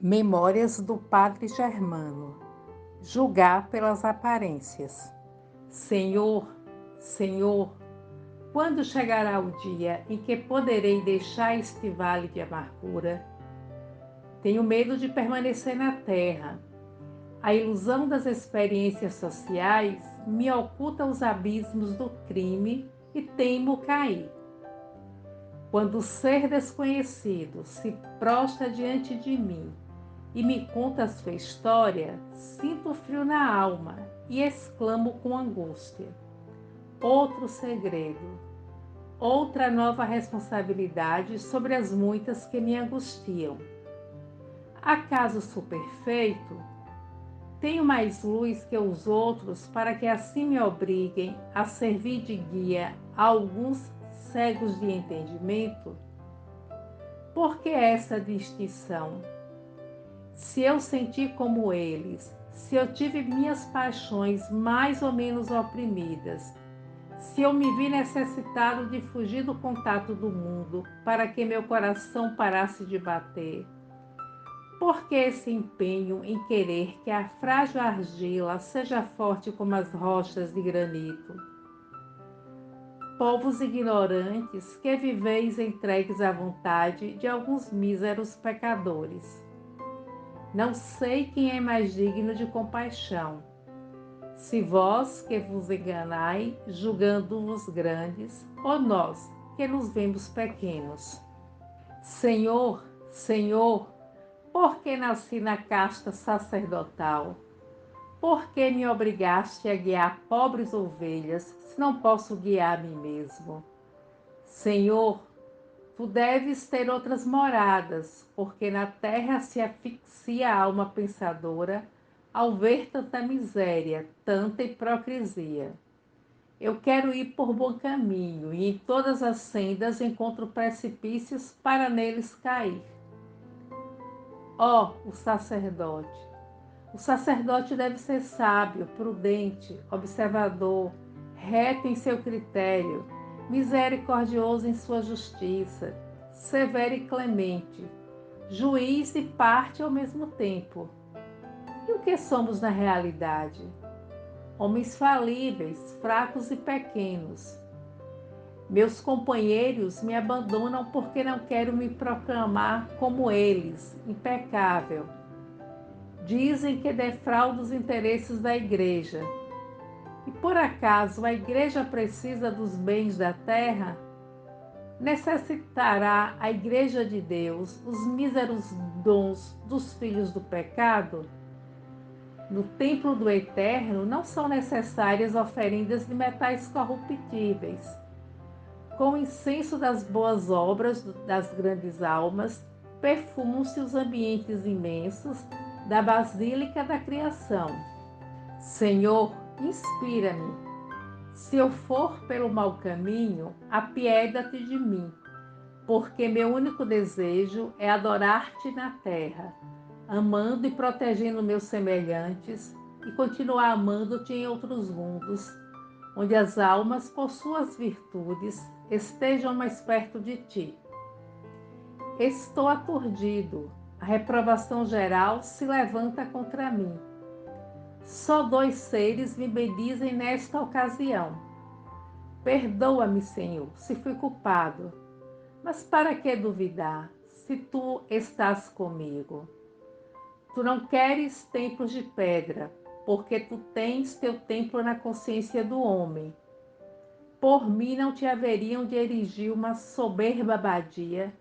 Memórias do Padre Germano. Julgar pelas aparências. Senhor, Senhor, quando chegará o dia em que poderei deixar este vale de amargura? Tenho medo de permanecer na terra. A ilusão das experiências sociais me oculta os abismos do crime e temo cair. Quando o ser desconhecido se prostra diante de mim e me conta a sua história, sinto frio na alma e exclamo com angústia: outro segredo, outra nova responsabilidade sobre as muitas que me angustiam. Acaso sou perfeito? Tenho mais luz que os outros para que assim me obriguem a servir de guia a alguns cegos de entendimento? Por que essa distinção? Se eu senti como eles, se eu tive minhas paixões mais ou menos oprimidas, se eu me vi necessitado de fugir do contato do mundo para que meu coração parasse de bater, por que esse empenho em querer que a frágil argila seja forte como as rochas de granito? Povos ignorantes que viveis entregues à vontade de alguns míseros pecadores. Não sei quem é mais digno de compaixão, se vós que vos enganai, julgando-vos grandes, ou nós que nos vemos pequenos. Senhor, Senhor, por que nasci na casta sacerdotal? Por que me obrigaste a guiar pobres ovelhas, se não posso guiar a mim mesmo? Senhor, tu deves ter outras moradas, porque na terra se asfixia a alma pensadora ao ver tanta miséria, tanta hipocrisia. Eu quero ir por bom caminho, e em todas as sendas encontro precipícios para neles cair. Ó, o sacerdote! O sacerdote deve ser sábio, prudente, observador, reto em seu critério, misericordioso em sua justiça, severo e clemente, juiz e parte ao mesmo tempo. E o que somos na realidade? Homens falíveis, fracos e pequenos. Meus companheiros me abandonam porque não quero me proclamar como eles, impecável. Dizem que defraudo os interesses da igreja. E por acaso a igreja precisa dos bens da terra? Necessitará a igreja de Deus os míseros dons dos filhos do pecado? No templo do Eterno não são necessárias oferendas de metais corruptíveis. Com o incenso das boas obras das grandes almas, perfumam-se os ambientes imensos da Basílica da Criação. Senhor, inspira-me. Se eu for pelo mau caminho, apieda-te de mim, porque meu único desejo é adorar-te na terra, amando e protegendo meus semelhantes e continuar amando-te em outros mundos, onde as almas, por suas virtudes, estejam mais perto de ti. Estou aturdido, a reprovação geral se levanta contra mim. Só dois seres me bendizem nesta ocasião. Perdoa-me, Senhor, se fui culpado, mas para que duvidar, se tu estás comigo? Tu não queres templos de pedra, porque tu tens teu templo na consciência do homem. Por mim não te haveriam de erigir uma soberba abadia,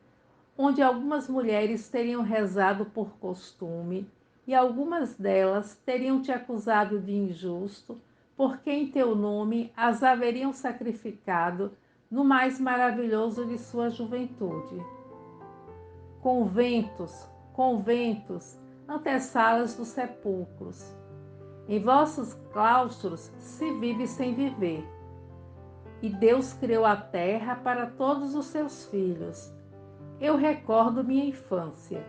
onde algumas mulheres teriam rezado por costume, e algumas delas teriam te acusado de injusto, porque em teu nome as haveriam sacrificado no mais maravilhoso de sua juventude. Conventos, conventos, antessalas dos sepulcros. Em vossos claustros se vive sem viver. E Deus criou a terra para todos os seus filhos. Eu recordo minha infância.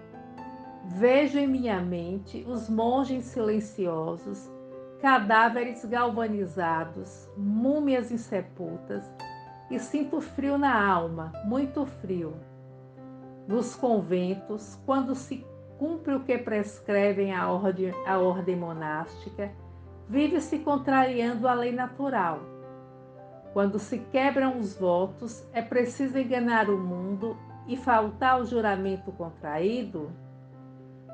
Vejo em minha mente os monges silenciosos, cadáveres galvanizados, múmias insepultas, e sinto frio na alma, muito frio. Nos conventos, quando se cumpre o que prescrevem a ordem monástica, vive-se contrariando a lei natural. Quando se quebram os votos, é preciso enganar o mundo e faltar ao juramento contraído?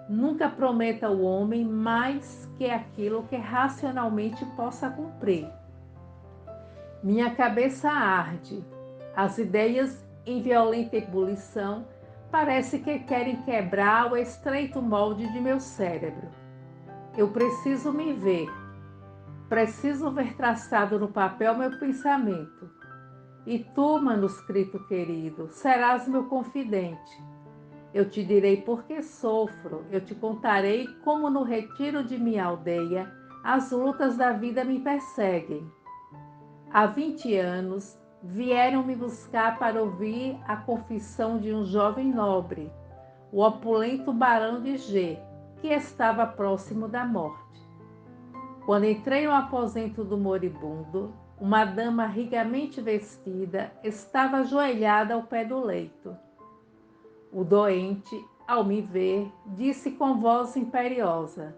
Nunca prometa ao homem mais que aquilo que racionalmente possa cumprir. Minha cabeça arde, as ideias em violenta ebulição parece que querem quebrar o estreito molde de meu cérebro. Eu preciso me ver, preciso ver traçado no papel meu pensamento. E tu, manuscrito querido, serás meu confidente. Eu te direi por que sofro, eu te contarei como no retiro de minha aldeia as lutas da vida me perseguem. Há 20 anos vieram me buscar para ouvir a confissão de um jovem nobre, o opulento barão de G, que estava próximo da morte. Quando entrei no aposento do moribundo, uma dama ricamente vestida estava ajoelhada ao pé do leito. O doente, ao me ver, disse com voz imperiosa: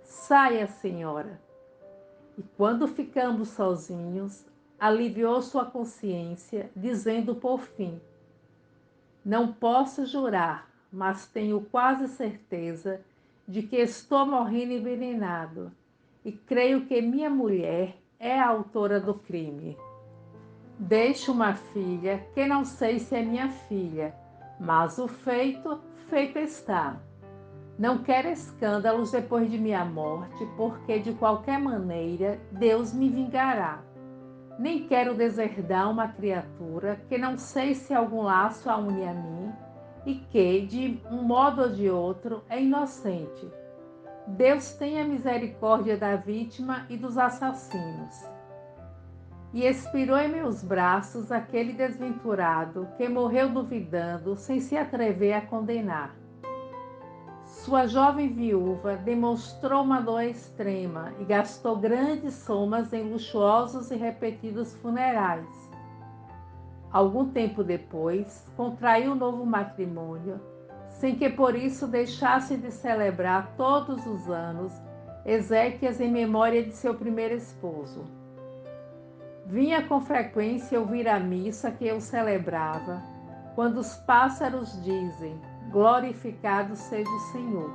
"Saia, senhora." E quando ficamos sozinhos, aliviou sua consciência, dizendo por fim: "Não posso jurar, mas tenho quase certeza de que estou morrendo envenenado e creio que minha mulher é a autora do crime. Deixo uma filha que não sei se é minha filha, mas o feito, feito está. Não quero escândalos depois de minha morte, porque de qualquer maneira Deus me vingará. Nem quero deserdar uma criatura que não sei se algum laço a une a mim e que, de um modo ou de outro, é inocente. Deus tenha misericórdia da vítima e dos assassinos." E expirou em meus braços aquele desventurado que morreu duvidando, sem se atrever a condenar. Sua jovem viúva demonstrou uma dor extrema e gastou grandes somas em luxuosos e repetidos funerais. Algum tempo depois, contraiu um novo matrimônio, sem que por isso deixasse de celebrar todos os anos exéquias em memória de seu primeiro esposo. Vinha com frequência ouvir a missa que eu celebrava, quando os pássaros dizem: "Glorificado seja o Senhor."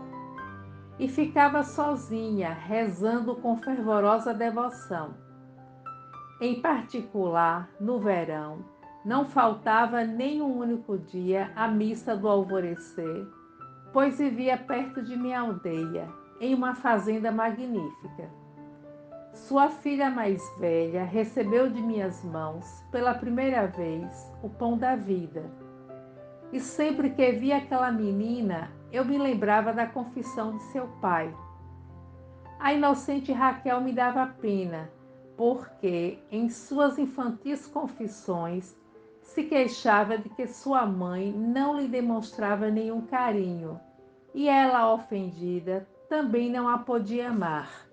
E ficava sozinha, rezando com fervorosa devoção. Em particular, no verão, não faltava nem um único dia a missa do alvorecer, pois vivia perto de minha aldeia, em uma fazenda magnífica. Sua filha mais velha recebeu de minhas mãos, pela primeira vez, o pão da vida. E sempre que via aquela menina, eu me lembrava da confissão de seu pai. A inocente Raquel me dava pena, porque, em suas infantis confissões, se queixava de que sua mãe não lhe demonstrava nenhum carinho, e ela, ofendida, também não a podia amar.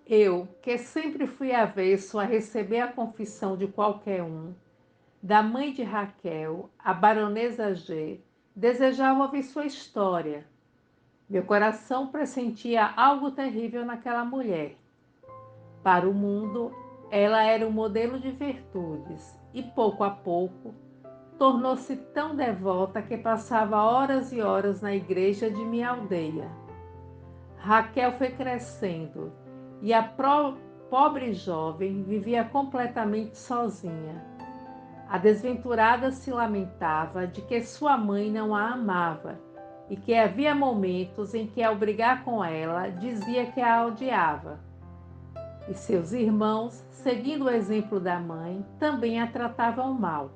Eu, que sempre fui avesso a receber a confissão de qualquer um, da mãe de Raquel, a baronesa G, desejava ouvir sua história. Meu coração pressentia algo terrível naquela mulher. Para o mundo, ela era um modelo de virtudes e, pouco a pouco, tornou-se tão devota que passava horas e horas na igreja de minha aldeia. Raquel foi crescendo e a pobre jovem vivia completamente sozinha. A desventurada se lamentava de que sua mãe não a amava e que havia momentos em que, ao brigar com ela, dizia que a odiava. E seus irmãos, seguindo o exemplo da mãe, também a tratavam mal.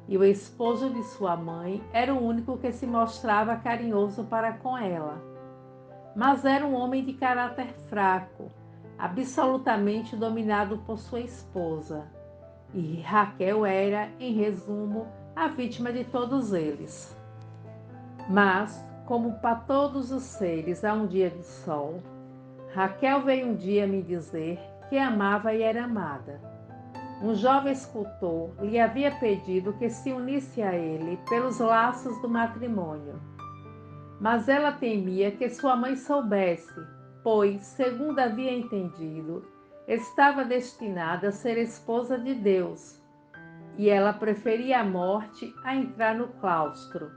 E o esposo de sua mãe era o único que se mostrava carinhoso para com ela. Mas era um homem de caráter fraco, absolutamente dominado por sua esposa. E Raquel era, em resumo, a vítima de todos eles. Mas, como para todos os seres há um dia de sol, Raquel veio um dia me dizer que amava e era amada. Um jovem escultor lhe havia pedido que se unisse a ele pelos laços do matrimônio. Mas ela temia que sua mãe soubesse, pois, segundo havia entendido, estava destinada a ser esposa de Deus, e ela preferia a morte a entrar no claustro.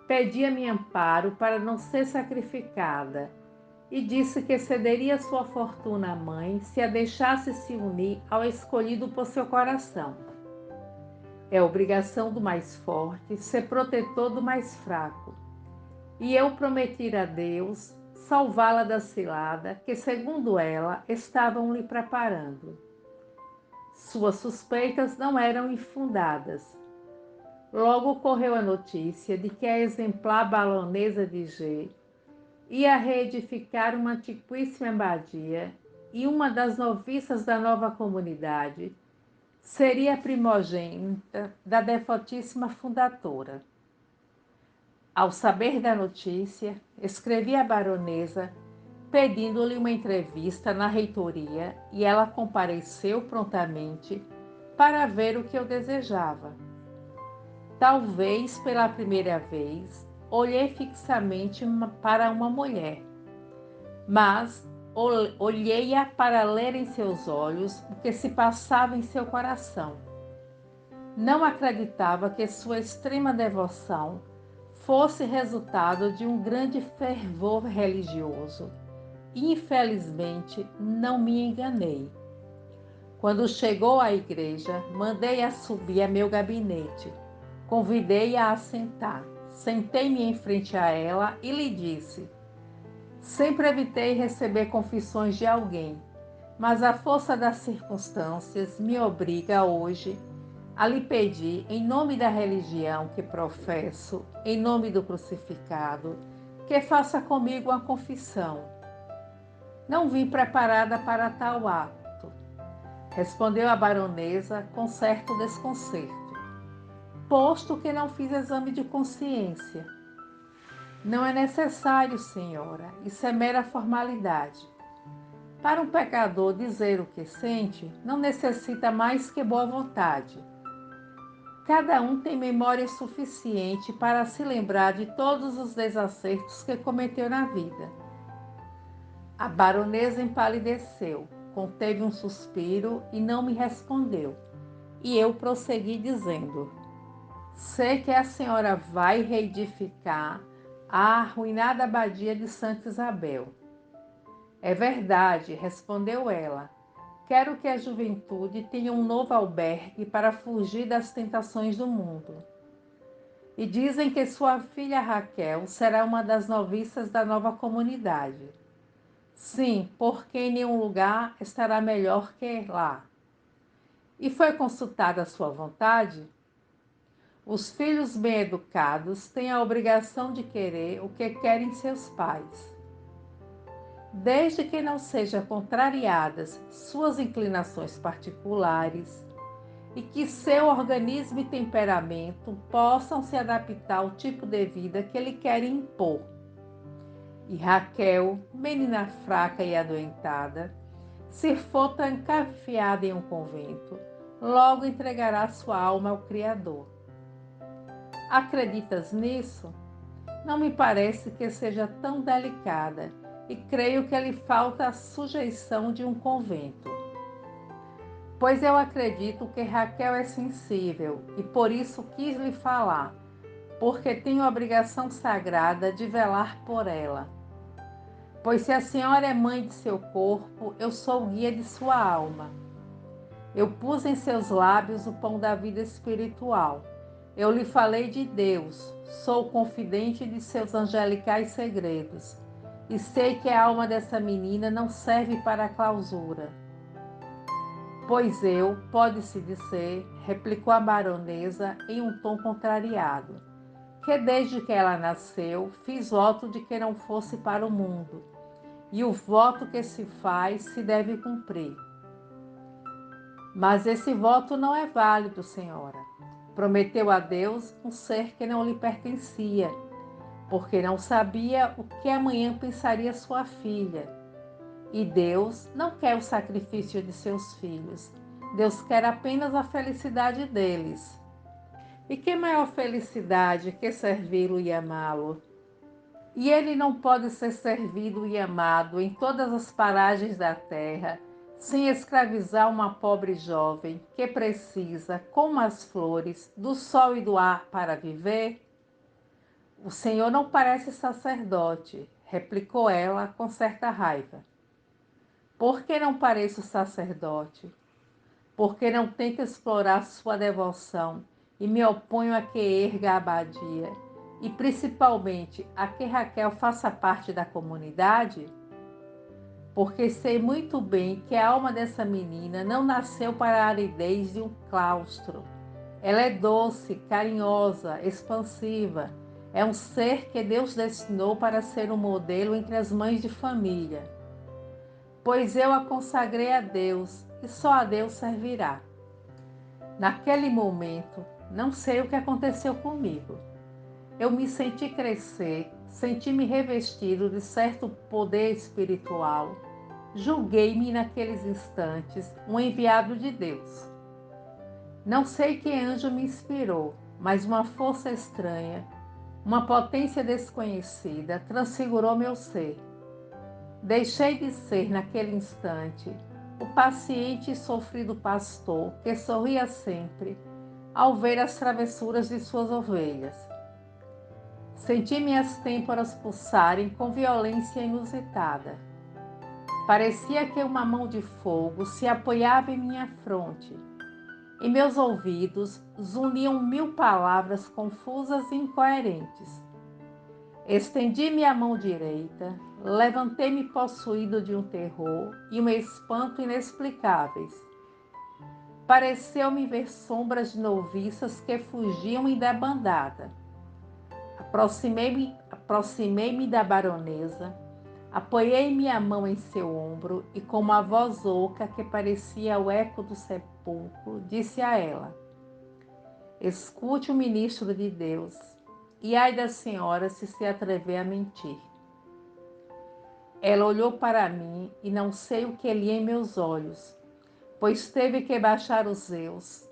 Pedia-me amparo para não ser sacrificada, e disse que cederia sua fortuna à mãe se a deixasse se unir ao escolhido por seu coração. É obrigação do mais forte ser protetor do mais fraco. E eu prometi a Deus salvá-la da cilada que, segundo ela, estavam lhe preparando. Suas suspeitas não eram infundadas. Logo correu a notícia de que a exemplar baronesa de G ia reedificar uma antiquíssima abadia e uma das noviças da nova comunidade seria a primogênita da devotíssima fundadora. Ao saber da notícia, escrevi à baronesa pedindo-lhe uma entrevista na reitoria e ela compareceu prontamente para ver o que eu desejava. Talvez pela primeira vez, olhei fixamente para uma mulher, mas olhei-a para ler em seus olhos o que se passava em seu coração. Não acreditava que sua extrema devoção fosse resultado de um grande fervor religioso. Infelizmente, não me enganei. Quando chegou à igreja, mandei-a subir a meu gabinete. Convidei-a a sentar. Sentei-me em frente a ela e lhe disse: sempre evitei receber confissões de alguém, mas a força das circunstâncias me obriga hoje a lhe pedir, em nome da religião que professo, em nome do crucificado, que faça comigo uma confissão. Não vim preparada para tal ato, respondeu a baronesa com certo desconcerto, posto que não fiz exame de consciência. Não é necessário, senhora, isso é mera formalidade. Para um pecador dizer o que sente, não necessita mais que boa vontade. Cada um tem memória suficiente para se lembrar de todos os desacertos que cometeu na vida. A baronesa empalideceu, conteve um suspiro e não me respondeu. E eu prossegui dizendo: sei que a senhora vai reedificar a arruinada abadia de Santa Isabel. É verdade, respondeu ela. Quero que a juventude tenha um novo albergue para fugir das tentações do mundo. E dizem que sua filha Raquel será uma das noviças da nova comunidade. Sim, porque em nenhum lugar estará melhor que lá. E foi consultada a sua vontade? Os filhos bem educados têm a obrigação de querer o que querem seus pais. Desde que não sejam contrariadas suas inclinações particulares e que seu organismo e temperamento possam se adaptar ao tipo de vida que lhe querem impor. E Raquel, menina fraca e adoentada, se for trancafiada em um convento, logo entregará sua alma ao Criador. Acreditas nisso? Não me parece que seja tão delicada e creio que lhe falta a sujeição de um convento. Pois eu acredito que Raquel é sensível e por isso quis lhe falar, porque tenho a obrigação sagrada de velar por ela. Pois se a senhora é mãe de seu corpo, eu sou o guia de sua alma. Eu pus em seus lábios o pão da vida espiritual. Eu lhe falei de Deus, sou confidente de seus angelicais segredos, e sei que a alma dessa menina não serve para a clausura. Pois eu, pode-se dizer, replicou a baronesa em um tom contrariado, que desde que ela nasceu, fiz voto de que não fosse para o mundo, e o voto que se faz se deve cumprir. Mas esse voto não é válido, senhora. Prometeu a Deus um ser que não lhe pertencia, porque não sabia o que amanhã pensaria sua filha. E Deus não quer o sacrifício de seus filhos. Deus quer apenas a felicidade deles. E que maior felicidade que servi-lo e amá-lo? E ele não pode ser servido e amado em todas as paragens da terra, sem escravizar uma pobre jovem que precisa, como as flores, do sol e do ar para viver? O senhor não parece sacerdote, replicou ela com certa raiva. Por que não pareço sacerdote? Porque não tento explorar sua devoção e me oponho a que erga a abadia, e principalmente a que Raquel faça parte da comunidade? Porque sei muito bem que a alma dessa menina não nasceu para a aridez de um claustro. Ela é doce, carinhosa, expansiva. É um ser que Deus destinou para ser um modelo entre as mães de família. Pois eu a consagrei a Deus e só a Deus servirá. Naquele momento, não sei o que aconteceu comigo. Eu me senti crescer, senti-me revestido de certo poder espiritual. Julguei-me naqueles instantes um enviado de Deus. Não sei que anjo me inspirou, mas uma força estranha, uma potência desconhecida transfigurou meu ser. Deixei de ser, naquele instante, o paciente e sofrido pastor que sorria sempre ao ver as travessuras de suas ovelhas. Senti minhas têmporas pulsarem com violência inusitada. Parecia que uma mão de fogo se apoiava em minha fronte. Em meus ouvidos zuniam 1000 palavras confusas e incoerentes. Estendi minha mão direita, levantei-me possuído de um terror e um espanto inexplicáveis. Pareceu-me ver sombras de noviças que fugiam em debandada. Aproximei-me da baronesa, apoiei minha mão em seu ombro e, com uma voz oca que parecia o eco do sepulcro, disse a ela: escute o ministro de Deus, e ai da senhora se atrever a mentir. Ela olhou para mim e não sei o que lia em meus olhos, pois teve que baixar os zeus,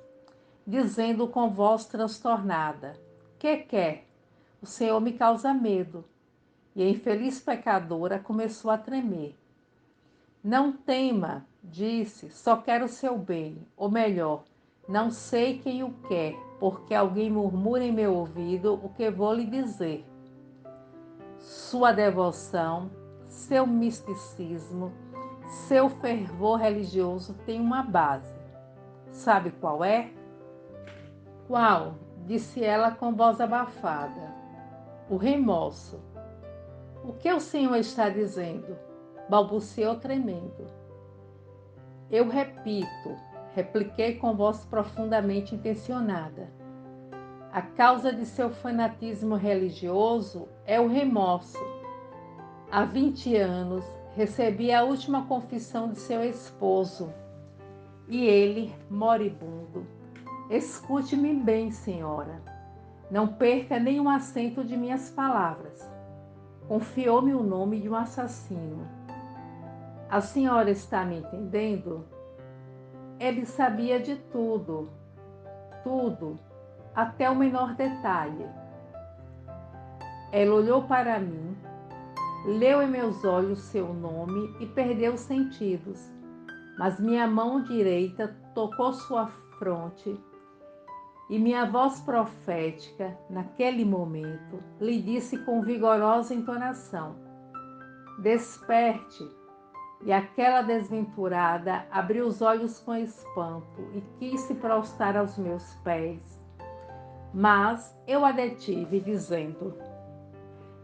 dizendo com voz transtornada: que quer? O Senhor me causa medo. E a infeliz pecadora começou a tremer. Não tema, disse, só quero o seu bem, ou melhor, não sei quem o quer, porque alguém murmura em meu ouvido o que vou lhe dizer. Sua devoção, seu misticismo, seu fervor religioso têm uma base. Sabe qual é? Qual? Disse ela com voz abafada. O remorso. O que o senhor está dizendo? Balbuciou tremendo. Eu repito, repliquei com voz profundamente intencionada. A causa de seu fanatismo religioso é o remorso. Há 20 anos, recebi a última confissão de seu esposo. E ele, moribundo, escute-me bem, senhora. Não perca nenhum acento de minhas palavras. Confiou-me o nome de um assassino. A senhora está me entendendo? Ele sabia de tudo, tudo, até o menor detalhe. Ela olhou para mim, leu em meus olhos seu nome e perdeu os sentidos, mas minha mão direita tocou sua fronte e minha voz profética, naquele momento, lhe disse com vigorosa entonação: desperte. E aquela desventurada abriu os olhos com espanto e quis se prostrar aos meus pés. Mas eu a detive, dizendo: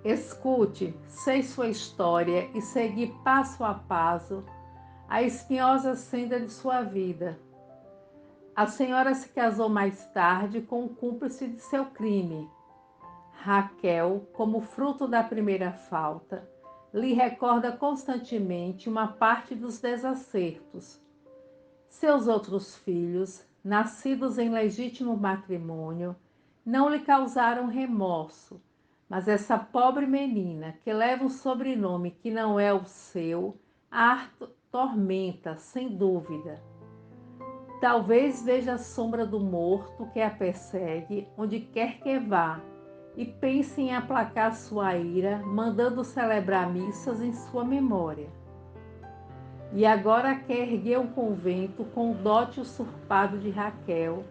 escute, sei sua história e segui passo a passo a espinhosa senda de sua vida. A senhora se casou mais tarde com o cúmplice de seu crime. Raquel, como fruto da primeira falta, lhe recorda constantemente uma parte dos desacertos. Seus outros filhos, nascidos em legítimo matrimônio, não lhe causaram remorso, mas essa pobre menina, que leva um sobrenome que não é o seu, a tormenta, sem dúvida. Talvez veja a sombra do morto que a persegue onde quer que vá, e pense em aplacar sua ira, mandando celebrar missas em sua memória. E agora quer erguer um convento com o dote usurpado de Raquel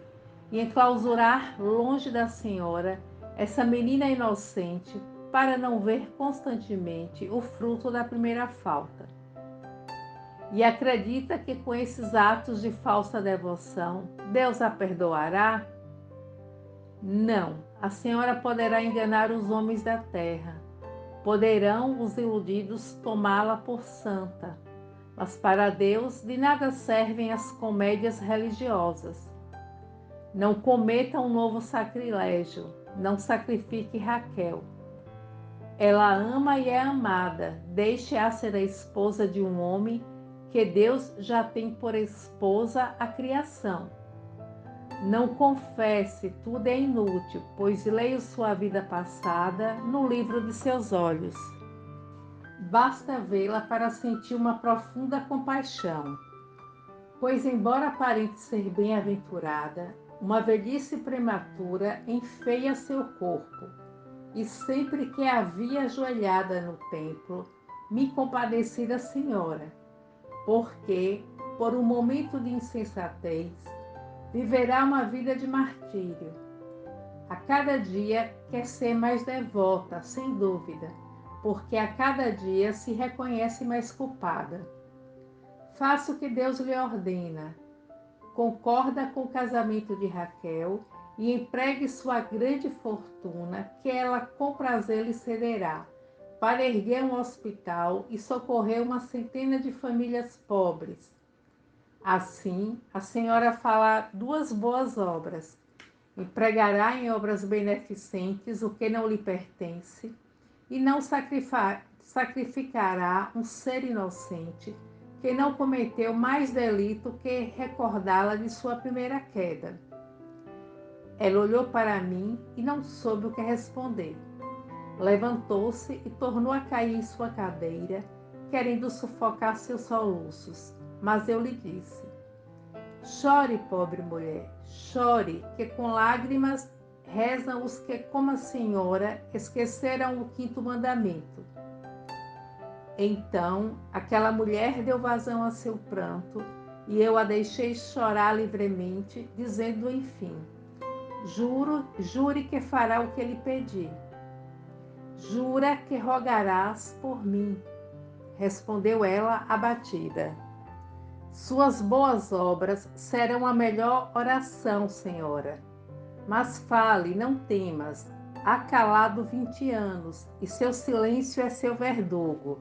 e enclausurar longe da senhora essa menina inocente para não ver constantemente o fruto da primeira falta. E acredita que com esses atos de falsa devoção, Deus a perdoará? Não, a senhora poderá enganar os homens da terra. Poderão os iludidos tomá-la por santa. Mas para Deus de nada servem as comédias religiosas. Não cometa um novo sacrilégio, não sacrifique Raquel. Ela ama e é amada, deixe-a ser a esposa de um homem que Deus já tem por esposa a criação. Não confesse, tudo é inútil, pois leio sua vida passada no livro de seus olhos. Basta vê-la para sentir uma profunda compaixão, pois embora aparente ser bem-aventurada, uma velhice prematura enfeia seu corpo, e sempre que a vi ajoelhada no templo, me compadeci da senhora, porque, por um momento de insensatez, viverá uma vida de martírio. A cada dia quer ser mais devota, sem dúvida, porque a cada dia se reconhece mais culpada. Faça o que Deus lhe ordena. Concorda com o casamento de Raquel e empregue sua grande fortuna, que ela com prazer lhe cederá, para erguer um hospital e socorrer uma centena de famílias pobres. Assim, a senhora fará duas boas obras. Empregará em obras beneficentes o que não lhe pertence e não sacrificará um ser inocente que não cometeu mais delito que recordá-la de sua primeira queda. Ela olhou para mim e não soube o que responder. Levantou-se e tornou a cair em sua cadeira, querendo sufocar seus soluços. Mas eu lhe disse: chore, pobre mulher, chore, que com lágrimas rezam os que, como a senhora, esqueceram o quinto mandamento. Então, aquela mulher deu vazão a seu pranto e eu a deixei chorar livremente, dizendo enfim: jure que fará o que lhe pedi. Jura que rogarás por mim, respondeu ela abatida. Suas boas obras serão a melhor oração, senhora. Mas fale, não temas. Há calado 20 anos e seu silêncio é seu verdugo.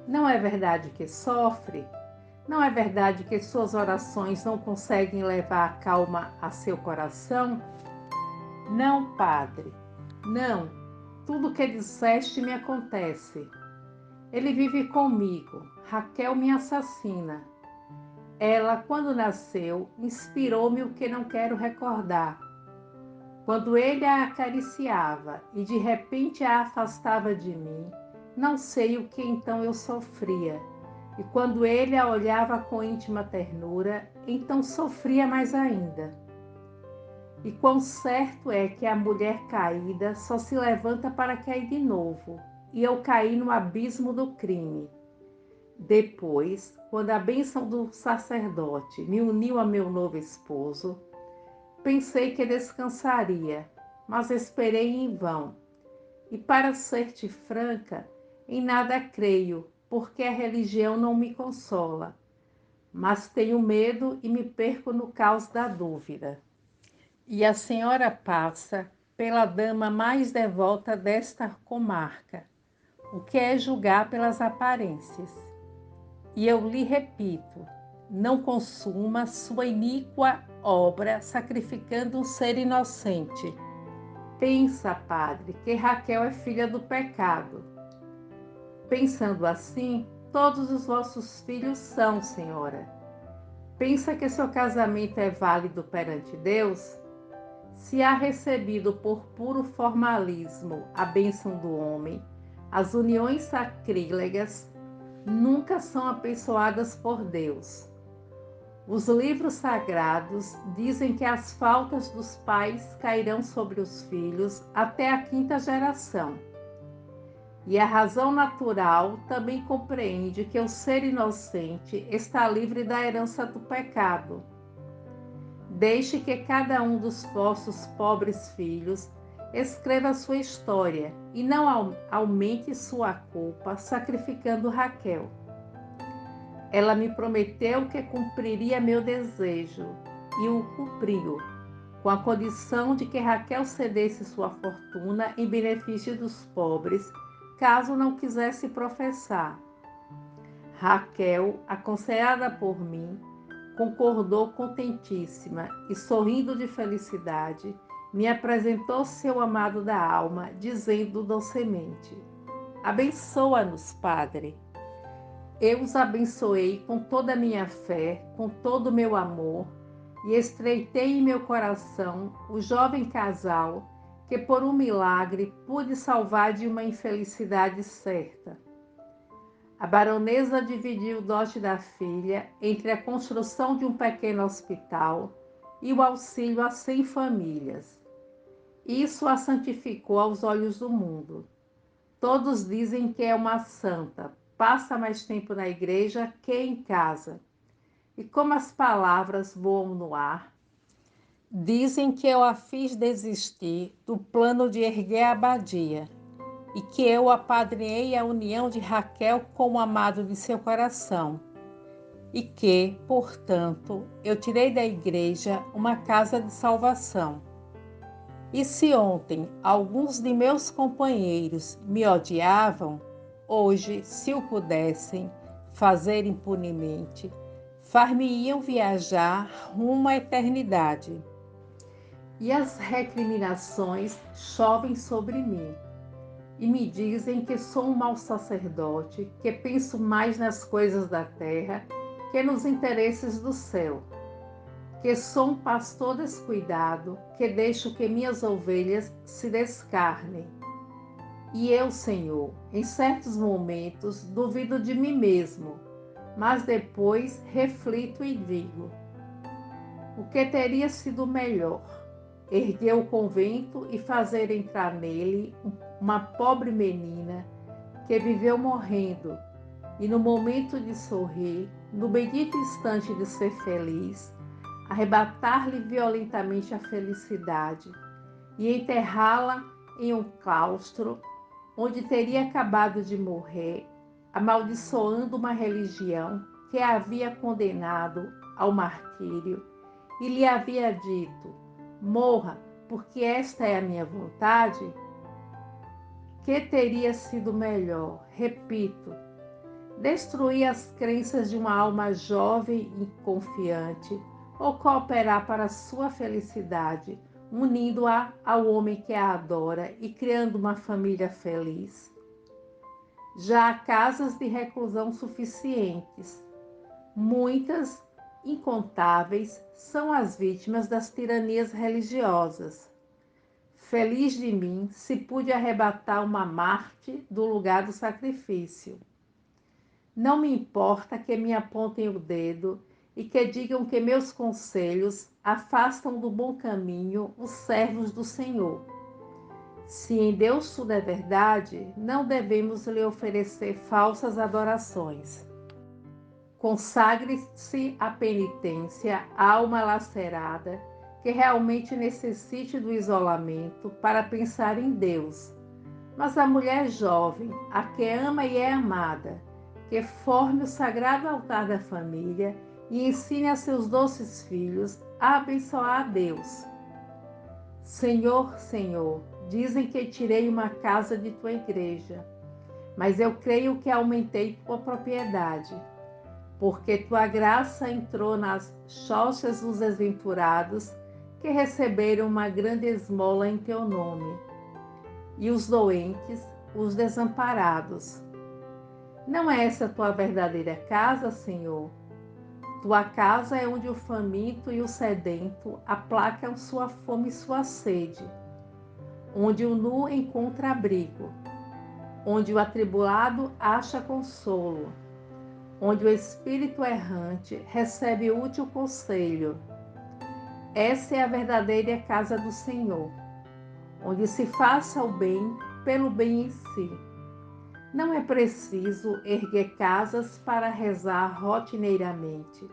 Não é verdade que sofre? Não é verdade que suas orações não conseguem levar a calma a seu coração? Não, padre, não. Tudo o que disseste me acontece. Ele vive comigo. Raquel me assassina. Ela, quando nasceu, inspirou-me o que não quero recordar. Quando ele a acariciava e de repente a afastava de mim, não sei o que então eu sofria. E quando ele a olhava com íntima ternura, então sofria mais ainda. E quão certo é que a mulher caída só se levanta para cair de novo, e eu caí no abismo do crime. Depois, quando a bênção do sacerdote me uniu a meu novo esposo, pensei que descansaria, mas esperei em vão. E para ser-te franca, em nada creio, porque a religião não me consola. Mas tenho medo e me perco no caos da dúvida. E a senhora passa pela dama mais devota desta comarca, o que é julgar pelas aparências. E eu lhe repito, não consuma sua iníqua obra sacrificando um ser inocente. Pensa, padre, que Raquel é filha do pecado. Pensando assim, todos os vossos filhos são, senhora. Pensa que seu casamento é válido perante Deus? Se há recebido por puro formalismo a bênção do homem, as uniões sacrílegas nunca são abençoadas por Deus. Os livros sagrados dizem que as faltas dos pais cairão sobre os filhos até a quinta geração. E a razão natural também compreende que o ser inocente está livre da herança do pecado. Deixe que cada um dos vossos pobres filhos escreva sua história e não aumente sua culpa sacrificando Raquel. Ela me prometeu que cumpriria meu desejo e o cumpriu, com a condição de que Raquel cedesse sua fortuna em benefício dos pobres, caso não quisesse professar. Raquel, aconselhada por mim, concordou contentíssima e, sorrindo de felicidade, me apresentou seu amado da alma, dizendo docemente: abençoa-nos, Padre. Eu os abençoei com toda a minha fé, com todo o meu amor, e estreitei em meu coração o jovem casal que, por um milagre, pude salvar de uma infelicidade certa. A baronesa dividiu o dote da filha entre a construção de um pequeno hospital e o auxílio a 100 famílias. Isso a santificou aos olhos do mundo. Todos dizem que é uma santa, passa mais tempo na igreja que em casa. E como as palavras voam no ar, dizem que eu a fiz desistir do plano de erguer a abadia e que eu apadrinhei a união de Raquel com o amado de seu coração e que, portanto, eu tirei da igreja uma casa de salvação. E se ontem alguns de meus companheiros me odiavam, hoje, se o pudessem fazer impunemente, far-me-iam viajar rumo à eternidade. E as recriminações chovem sobre mim, e me dizem que sou um mau sacerdote, que penso mais nas coisas da terra que nos interesses do céu, que sou um pastor descuidado, que deixo que minhas ovelhas se descarnem. E eu, Senhor, em certos momentos duvido de mim mesmo, mas depois reflito e digo: o que teria sido melhor? Erguer o convento e fazer entrar nele uma pobre menina que viveu morrendo, e no momento de sorrir, no bendito instante de ser feliz, arrebatar-lhe violentamente a felicidade e enterrá-la em um claustro onde teria acabado de morrer, amaldiçoando uma religião que a havia condenado ao martírio e lhe havia dito: morra, porque esta é a minha vontade? Que teria sido melhor, repito, destruir as crenças de uma alma jovem e confiante, ou cooperar para sua felicidade, unindo-a ao homem que a adora e criando uma família feliz? Já há casas de reclusão suficientes. Muitas, incontáveis, são as vítimas das tiranias religiosas. Feliz de mim se pude arrebatar uma Marte do lugar do sacrifício. Não me importa que me apontem o dedo e que digam que meus conselhos afastam do bom caminho os servos do Senhor. Se em Deus tudo é verdade, não devemos lhe oferecer falsas adorações. Consagre-se à penitência, alma lacerada, que realmente necessite do isolamento para pensar em Deus. Mas a mulher jovem, a que ama e é amada, que forme o sagrado altar da família e ensine a seus doces filhos a abençoar a Deus. Senhor, Senhor, dizem que tirei uma casa de tua igreja, mas eu creio que aumentei tua propriedade, porque tua graça entrou nas chochas dos desventurados que receberam uma grande esmola em teu nome, e os doentes, os desamparados. Não é essa tua verdadeira casa, Senhor? Tua casa é onde o faminto e o sedento aplacam sua fome e sua sede, onde o nu encontra abrigo, onde o atribulado acha consolo, onde o espírito errante recebe útil conselho. Essa é a verdadeira casa do Senhor, onde se faça o bem pelo bem em si. Não é preciso erguer casas para rezar rotineiramente,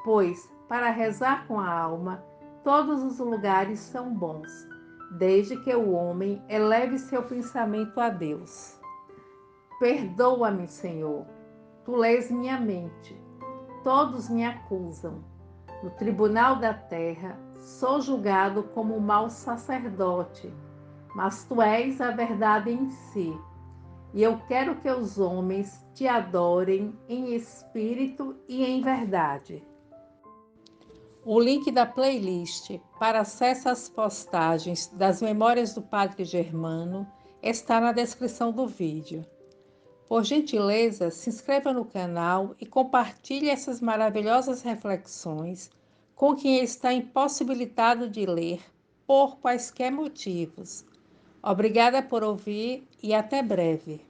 pois, para rezar com a alma, todos os lugares são bons, desde que o homem eleve seu pensamento a Deus. Perdoa-me, Senhor, tu lês minha mente, todos me acusam. No tribunal da terra, sou julgado como um mau sacerdote, mas tu és a verdade em si. E eu quero que os homens te adorem em espírito e em verdade. O link da playlist para acesso às postagens das Memórias do Padre Germano está na descrição do vídeo. Por gentileza, se inscreva no canal e compartilhe essas maravilhosas reflexões com quem está impossibilitado de ler por quaisquer motivos. Obrigada por ouvir e até breve.